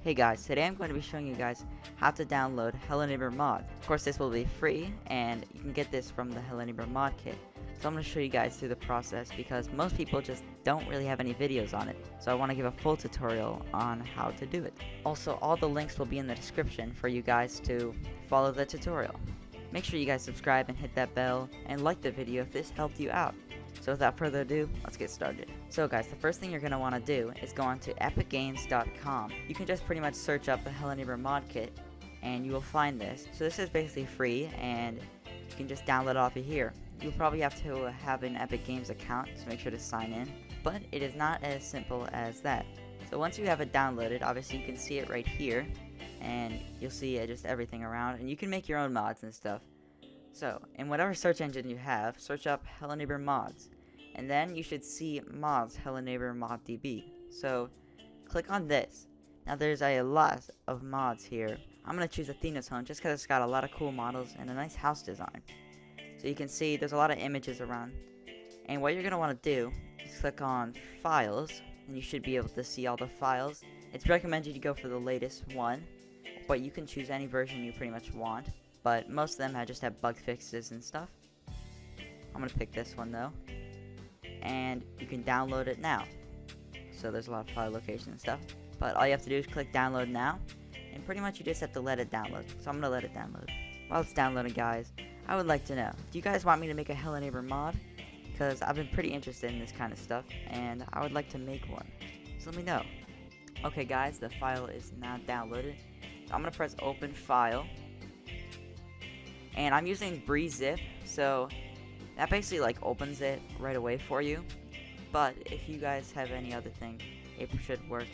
Hey guys, today I'm going to be showing you guys how to download Hello Neighbor mod. Of course this will be free and you can get this from the Hello Neighbor mod kit. So I'm going to show you guys through the process because most people just don't really have any videos on it. So I want to give a full tutorial on how to do it. Also, all the links will be in the description for you guys to follow the tutorial. Make sure you guys subscribe and hit that bell and like the video if this helped you out. So without further ado, let's get started. So guys, the first thing you're going to want to do is go on to epicgames.com. You can just pretty much search up the Hello Neighbor mod kit and you will find this. So this is basically free and you can just download it off of here. You'll probably have to have an Epic Games account, so make sure to sign in. But it is not as simple as that. So once you have it downloaded, obviously you can see it right here and you'll see just everything around and you can make your own mods and stuff. So, in whatever search engine you have, search up Hello Neighbor mods. And then you should see mods Hello Neighbor ModDB. So, click on this. Now there's a lot of mods here. I'm going to choose Athena's Home just because it's got a lot of cool models and a nice house design. So you can see there's a lot of images around. And what you're going to want to do is click on Files. And you should be able to see all the files. It's recommended you go for the latest one. But you can choose any version you pretty much want. But most of them just have bug fixes and stuff. I'm going to pick this one though. And you can download it now. So there's a lot of file location and stuff. But all you have to do is click download now. And pretty much you just have to let it download. So I'm going to let it download. While it's downloading guys, I would like to know, do you guys want me to make a Hello Neighbor mod? Because I've been pretty interested in this kind of stuff. And I would like to make one. So let me know. Okay guys, the file is now downloaded. So I'm going to press open file. And I'm using BreezeZip, so that basically like opens it right away for you. But if you guys have any other thing, it should work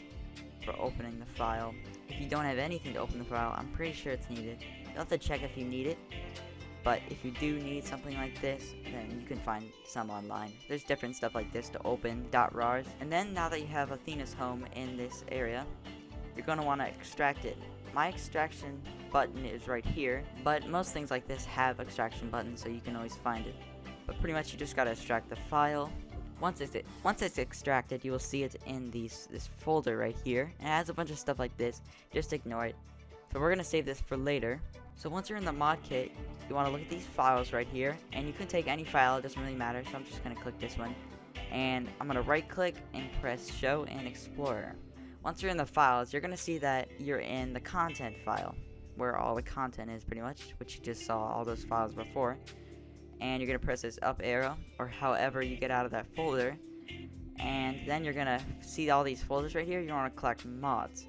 for opening the file. If you don't have anything to open the file, I'm pretty sure it's needed. You'll have to check if you need it. But if you do need something like this, then you can find some online. There's different stuff like this to open .rars. And then now that you have Athena's Home in this area, you're going to want to extract it. My extraction button is right here, but most things like this have extraction buttons, so you can always find it. But pretty much you just gotta extract the file. Once it's extracted, you will see it in this folder right here. And it has a bunch of stuff like this. Just ignore it. So we're gonna save this for later. So once you're in the mod kit, you want to look at these files right here, and you can take any file. It doesn't really matter. So I'm just gonna click this one, and I'm gonna right click and press Show in Explorer. Once you're in the files, you're going to see that you're in the content file, where all the content is pretty much, which you just saw all those files before. And you're going to press this up arrow, or however you get out of that folder. And then you're going to see all these folders right here. You want to collect mods.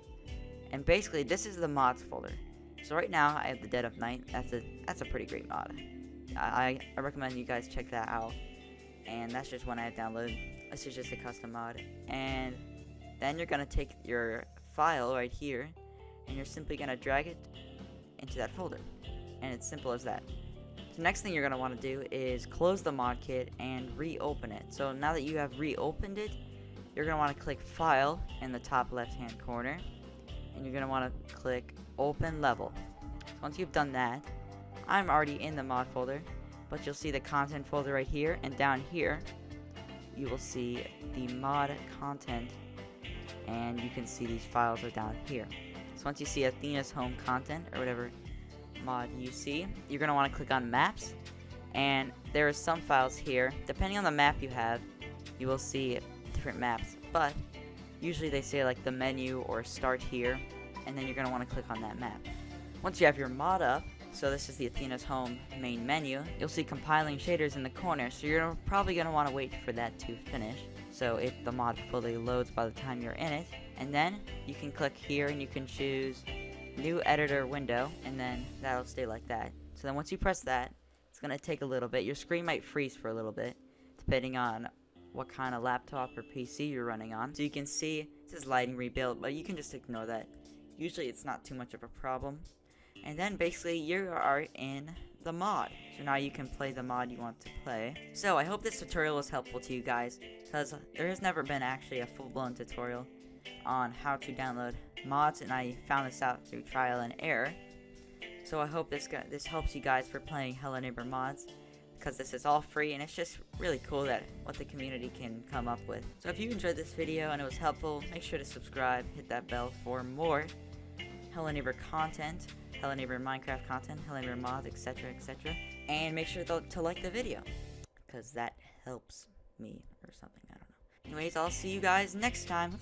And basically, this is the mods folder. So right now, I have the Dead of Night. That's a pretty great mod. I recommend you guys check that out. And that's just one I have downloaded. This is just a custom mod. And then you're going to take your file right here, and you're simply going to drag it into that folder. And it's simple as that. The next thing you're going to want to do is close the mod kit and reopen it. So now that you have reopened it, you're going to want to click File in the top left hand corner, and you're going to want to click Open Level. So once you've done that, I'm already in the mod folder, but you'll see the content folder right here, and down here you will see the mod content. And you can see these files are down here. So once you see Athena's Home content, or whatever mod you see, you're going to want to click on Maps. And there are some files here. Depending on the map you have, you will see different maps. But usually they say like the menu or start here. And then you're going to want to click on that map. Once you have your mod up, so this is the Athena's Home main menu, you'll see compiling shaders in the corner. So you're probably going to want to wait for that to finish. So if the mod fully loads by the time you're in it, and then you can click here and you can choose new editor window, and then that'll stay like that. So then once you press that, it's going to take a little bit. Your screen might freeze for a little bit depending on what kind of laptop or PC you're running on. So you can see it says lighting rebuild, but you can just ignore that. Usually it's not too much of a problem. And then basically you are in the mod. So now you can play the mod you want to play. So I hope this tutorial was helpful to you guys, because there has never been actually a full-blown tutorial on how to download mods, and I found this out through trial and error. So I hope this helps you guys for playing Hello Neighbor mods, because this is all free, and it's just really cool that what the community can come up with. So if you enjoyed this video and it was helpful, make sure to subscribe, hit that bell for more. Hello Neighbor content, Hello Neighbor Minecraft content, Hello Neighbor mods, etc., etc. And make sure to like the video, because that helps me or something. I don't know. Anyways, I'll see you guys next time.